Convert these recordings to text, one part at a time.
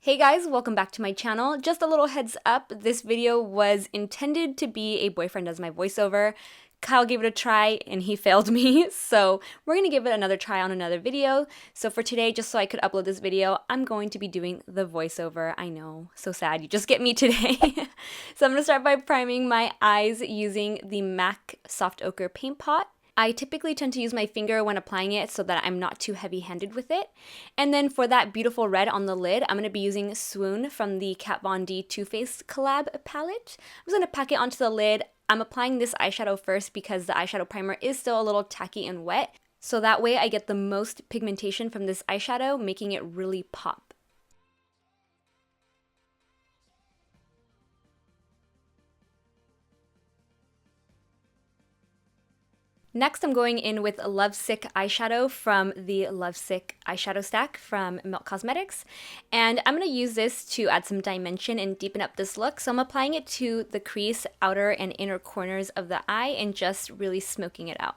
Hey guys, welcome back to my channel. Just a little heads up, this video was intended to be a boyfriend does my voiceover. Kyle gave it a try and he failed me, so we're gonna give it another try on another video. So for today, just so I could upload this video, I'm going to be doing the voiceover. I know, so sad, you just get me today. So I'm gonna start by priming my eyes using the MAC Soft Ochre Paint Pot. I typically tend to use my finger when applying it so that I'm not too heavy-handed with it. And then for that beautiful red on the lid, I'm going to be using Swoon from the Kat Von D Too Faced collab palette. I'm just going to pack it onto the lid. I'm applying this eyeshadow first because the eyeshadow primer is still a little tacky and wet. So that way I get the most pigmentation from this eyeshadow, making it really pop. Next, I'm going in with Lovesick eyeshadow from the Lovesick eyeshadow stack from Milk Cosmetics. And I'm going to use this to add some dimension and deepen up this look. So I'm applying it to the crease, outer and inner corners of the eye and just really smoking it out.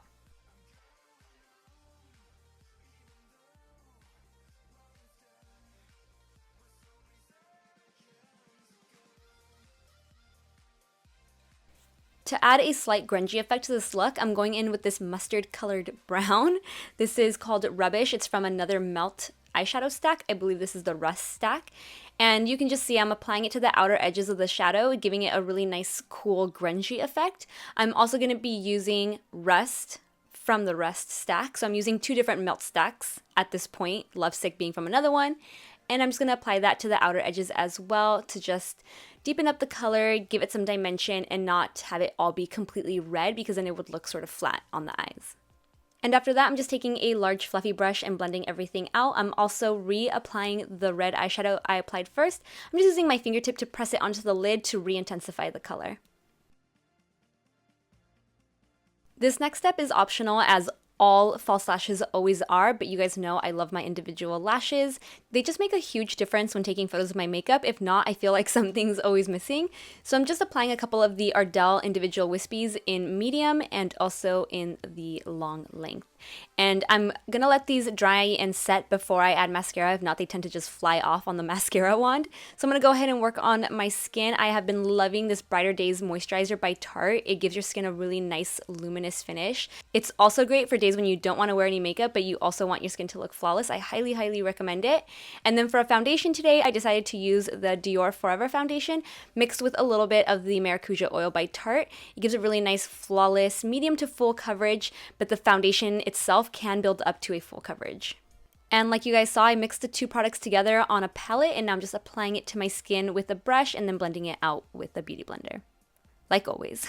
To add a slight grungy effect to this look, I'm going in with this mustard colored brown. This is called Rubbish. It's from another Melt eyeshadow stack. I believe this is the Rust stack. And you can just see I'm applying it to the outer edges of the shadow, giving it a really nice, cool, grungy effect. I'm also going to be using Rust from the Rust stack. So I'm using two different Melt stacks at this point, Lovesick being from another one. And I'm just going to apply that to the outer edges as well to just deepen up the color, give it some dimension, and not have it all be completely red because then it would look sort of flat on the eyes. And after that, I'm just taking a large fluffy brush and blending everything out. I'm also reapplying the red eyeshadow I applied first. I'm just using my fingertip to press it onto the lid to re-intensify the color. This next step is optional, as all false lashes always are, but you guys know I love my individual lashes. They just make a huge difference when taking photos of my makeup. If not, I feel like something's always missing. So I'm just applying a couple of the Ardell individual wispies in medium and also in the long length. And I'm gonna let these dry and set before I add mascara. If not, they tend to just fly off on the mascara wand. So I'm gonna go ahead and work on my skin. I have been loving this Brighter Days moisturizer by Tarte. It gives your skin a really nice luminous finish. It's also great for days when you don't want to wear any makeup but you also want your skin to look flawless. I highly recommend it. And then for a foundation today, I decided to use the Dior Forever foundation mixed with a little bit of the Maracuja oil by Tarte. It gives a really nice flawless medium to full coverage, but the foundation itself can build up to a full coverage. And like you guys saw, I mixed the two products together on a palette and now I'm just applying it to my skin with a brush and then blending it out with a beauty blender. Like always.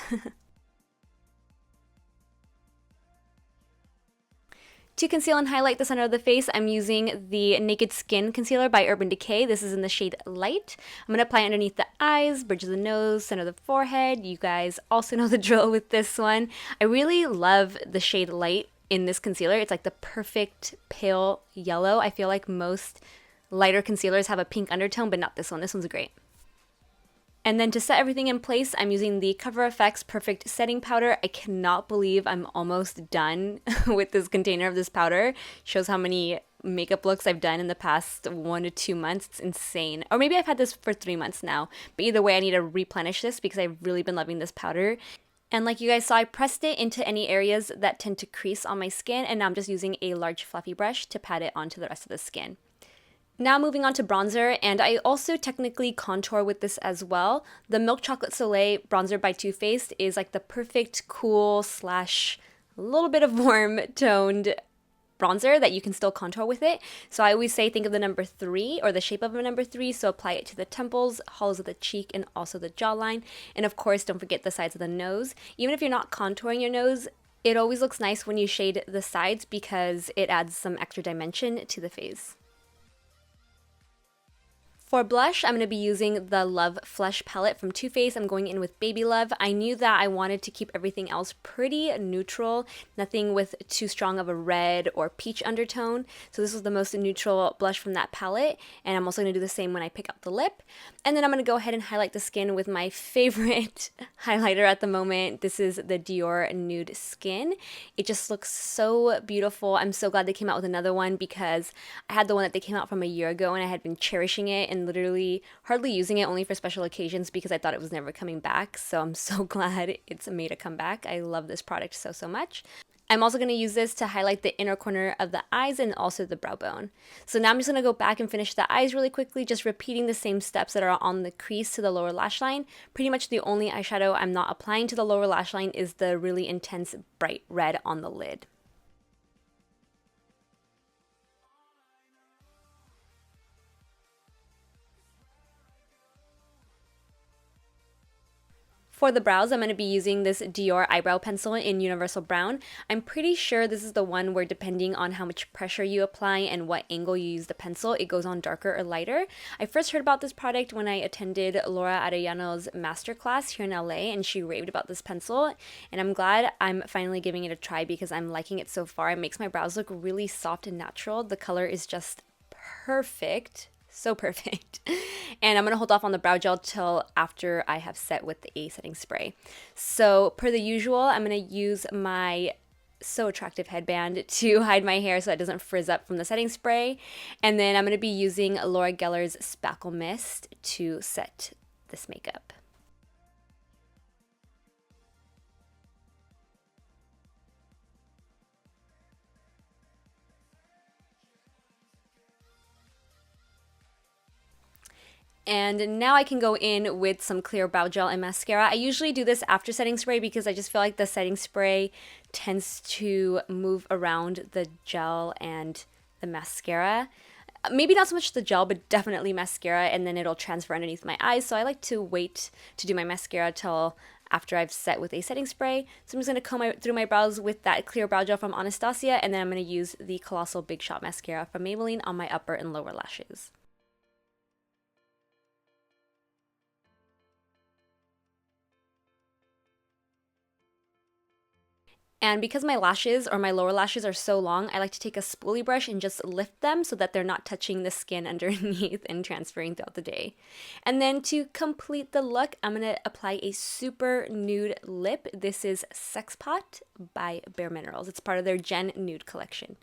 To conceal and highlight the center of the face, I'm using the Naked Skin Concealer by Urban Decay. This is in the shade Light. I'm going to apply it underneath the eyes, bridge of the nose, center of the forehead. You guys also know the drill with this one. I really love the shade Light in this concealer. It's like the perfect pale yellow. I feel like most lighter concealers have a pink undertone, but not this one. This one's great. And then to set everything in place, I'm using the Cover FX Perfect Setting Powder. I cannot believe I'm almost done with this container of this powder. Shows how many makeup looks I've done in the past 1 to 2 months. It's insane. Or maybe I've had this for 3 months now. But either way, I need to replenish this because I've really been loving this powder. And like you guys saw, I pressed it into any areas that tend to crease on my skin. And now I'm just using a large fluffy brush to pat it onto the rest of the skin. Now moving on to bronzer, and I also technically contour with this as well. The Milk Chocolate Soleil bronzer by Too Faced is like the perfect cool slash a little bit of warm toned bronzer that you can still contour with it. So I always say think of the number 3 or the shape of a number 3, so apply it to the temples, hollows of the cheek, and also the jawline. And of course, don't forget the sides of the nose. Even if you're not contouring your nose, it always looks nice when you shade the sides because it adds some extra dimension to the face. For blush, I'm going to be using the Love Flush palette from Too Faced. I'm going in with Baby Love. I knew that I wanted to keep everything else pretty neutral, nothing with too strong of a red or peach undertone. So this was the most neutral blush from that palette. And I'm also going to do the same when I pick up the lip. And then I'm going to go ahead and highlight the skin with my favorite highlighter at the moment. This is the Dior Nude Skin. It just looks so beautiful. I'm so glad they came out with another one because I had the one that they came out from a year ago and I had been cherishing it. And and literally hardly using it, only for special occasions because I thought it was never coming back. So I'm so glad it's made a comeback. I love this product so, so much. I'm also going to use this to highlight the inner corner of the eyes and also the brow bone. So now I'm just going to go back and finish the eyes really quickly, just repeating the same steps that are on the crease to the lower lash line. Pretty much the only eyeshadow I'm not applying to the lower lash line is the really intense bright red on the lid. For the brows, I'm going to be using this Dior eyebrow pencil in Universal Brown. I'm pretty sure this is the one where, depending on how much pressure you apply and what angle you use the pencil, it goes on darker or lighter. I first heard about this product when I attended Laura Arellano's masterclass here in LA, and she raved about this pencil, and I'm glad I'm finally giving it a try because I'm liking it so far. It makes my brows look really soft and natural. The color is just perfect. So perfect. And I'm going to hold off on the brow gel till after I have set with a setting spray. So per the usual, I'm going to use my So Attractive headband to hide my hair so it doesn't frizz up from the setting spray. And then I'm going to be using Laura Geller's Spackle Mist to set this makeup. And now I can go in with some clear brow gel and mascara. I usually do this after setting spray because I just feel like the setting spray tends to move around the gel and the mascara. Maybe not so much the gel, but definitely mascara, and then it'll transfer underneath my eyes. So I like to wait to do my mascara till after I've set with a setting spray. So I'm just going to comb through my brows with that clear brow gel from Anastasia, and then I'm going to use the Colossal Big Shot Mascara from Maybelline on my upper and lower lashes. And because my lashes or my lower lashes are so long, I like to take a spoolie brush and just lift them so that they're not touching the skin underneath and transferring throughout the day. And then to complete the look, I'm going to apply a super nude lip. This is Sex Pot by Bare Minerals. It's part of their Gen Nude collection.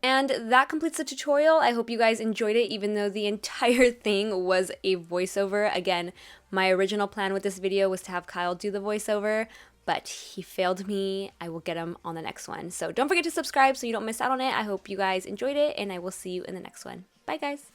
And that completes the tutorial. I hope you guys enjoyed it, even though the entire thing was a voiceover. Again, my original plan with this video was to have Kyle do the voiceover, but he failed me. I will get him on the next one. So don't forget to subscribe so you don't miss out on it. I hope you guys enjoyed it, and I will see you in the next one. Bye, guys.